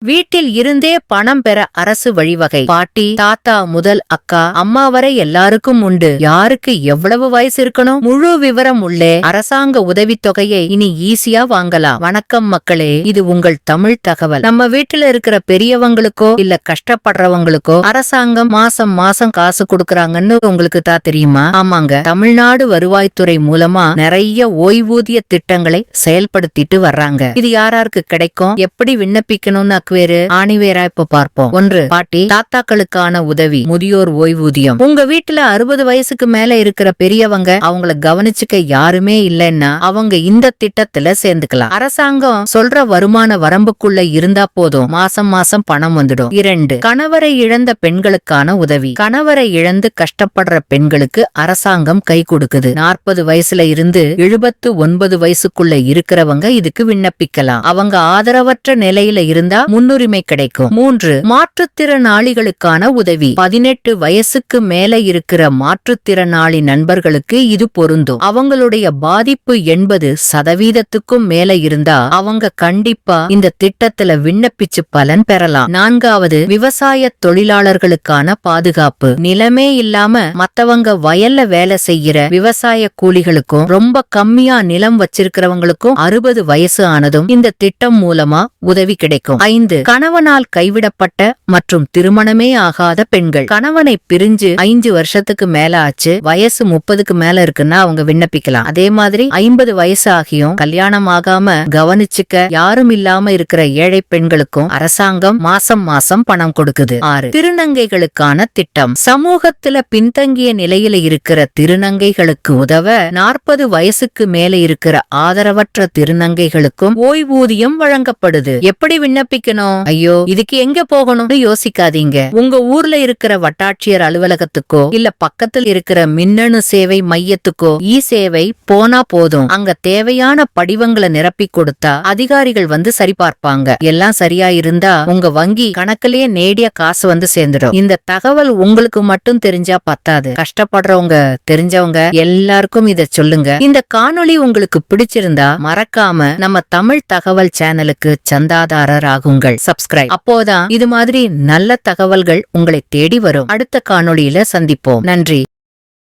வீட்டில் இருந்தே பணம் பெற அரசு வழிவகை. பாட்டி, தாத்தா முதல் அக்கா, அம்மா வரை எல்லாருக்கும் உண்டு. யாருக்கு எவ்வளவு வயசு இருக்கணும்? முழு விவரம் உள்ளே அரசாங்க உதவித்தொகையை இனி ஈஸியா வாங்கலாம். வணக்கம் மக்களே, இது உங்கள் தமிழ் தகவல். நம்ம வீட்டுல இருக்கிற பெரியவங்களுக்கோ இல்ல கஷ்டப்படுறவங்களுக்கோ அரசாங்கம் மாசம் மாசம் காசு கொடுக்கறாங்கன்னு உங்களுக்கு தான் தெரியுமா? ஆமாங்க, தமிழ்நாடு வருவாய்த்துறை மூலமா நிறைய ஓய்வூதிய திட்டங்களை செயல்படுத்திட்டு வர்றாங்க. இது யாராருக்கு கிடைக்கும், எப்படி விண்ணப்பிக்கணும்னு ஆணிவேரா இப்ப பார்ப்போம். 1. பாட்டி தாத்தாக்களுக்கான உதவி, முதியோர் ஓய்வூதியம். உங்க வீட்டுல 60 வயசுக்கு மேல இருக்கிற பெரியவங்க, அவங்கள கவனிச்சுக்க யாருமே இல்லைன்னா அவங்க இந்த திட்டத்துல சேர்ந்துக்கலாம். அரசாங்கம் சொல்ற வருமான வரம்புக்குள்ள இருந்தா போதும், மாசம் மாசம் பணம் வந்துடும். 2. கணவரை இழந்த பெண்களுக்கான உதவி. கணவரை இழந்து கஷ்டப்படுற பெண்களுக்கு அரசாங்கம் கை கொடுக்குது. 40 வயசுல இருந்து 79 வயசுக்குள்ள இருக்கிறவங்க இதுக்கு விண்ணப்பிக்கலாம். அவங்க ஆதரவற்ற நிலையில இருந்தா முன்னுரிமை கிடைக்கும். 3. மாற்றுத்திறனாளிகளுக்கான உதவி. 18 வயசுக்கு மேல இருக்கிற மாற்றுத்திறனாளி நண்பர்களுக்கு இது பொருந்தும். அவங்களுடைய பாதிப்பு 80% மேல இருந்தா அவங்க கண்டிப்பா இந்த திட்டத்துல விண்ணப்பிச்சு பலன் பெறலாம். 4. விவசாய தொழிலாளர்களுக்கான பாதுகாப்பு. நிலமே இல்லாம மத்தவங்க வயல்ல வேலை செய்யற விவசாய கூலிகளுக்கும் ரொம்ப கம்மியா நிலம் வச்சிருக்கிறவங்களுக்கும் 60 வயசு ஆனதும் இந்த திட்டம் மூலமா உதவி கிடைக்கும். 5. கணவனால் கைவிடப்பட்ட மற்றும் திருமணமே ஆகாத பெண்கள். கணவனை பிரிஞ்சு 5 வருஷத்துக்கு மேல ஆச்சு, வயசு 30க்கு மேல இருக்குன்னா அவங்க விண்ணப்பிக்கலாம். அதே மாதிரி 50 வயசு ஆகியும் கல்யாணம் ஆகாம கவனிச்சுக்க யாரும் இல்லாம இருக்கிற ஏழை பெண்களுக்கும் அரசாங்கம் மாசம் மாசம் பணம் கொடுக்குது. 6. திருநங்கைகளுக்கான திட்டம். சமூகத்துல பின்தங்கிய நிலையில இருக்கிற திருநங்கைகளுக்கு உதவ 40 வயசுக்கு மேல இருக்கிற ஆதரவற்ற திருநங்கைகளுக்கும் ஓய்வூதியம் வழங்கப்படுது. எப்படி விண்ணப்பிக்கணும்? ஐயோ, இதுக்கு எங்க போகணும்னு யோசிக்காதீங்க. உங்க ஊர்ல இருக்கிற வட்டாட்சியர் அலுவலகத்துக்கோ இல்ல பக்கத்தில் இருக்கிற மின்னணு சேவை மையத்துக்கோ சேவை போனா போதும். அங்க தேவையான படிவங்களை நிரப்பி கொடுத்தா அதிகாரிகள் வந்து சரிபார்ப்பாங்க. எல்லாம் சரியா இருந்தா உங்க வங்கி கணக்கிலேயே நேடிய காசு வந்து சேர்ந்துடும். இந்த தகவல் உங்களுக்கு மட்டும் தெரிஞ்சா பத்தாது, கஷ்டப்படுறவங்க தெரிஞ்சவங்க எல்லாருக்கும் இத சொல்லுங்க. இந்த காணொளி உங்களுக்கு பிடிச்சிருந்தா மறக்காம நம்ம தமிழ் தகவல் சேனலுக்கு சந்தாதாரர் ஆகுங்கள். சப்ஸ்கிரைப். அப்போதான் இது மாதிரி நல்ல தகவல்கள் உங்களை தேடி வரும். அடுத்த காணொளியில சந்திப்போம். நன்றி.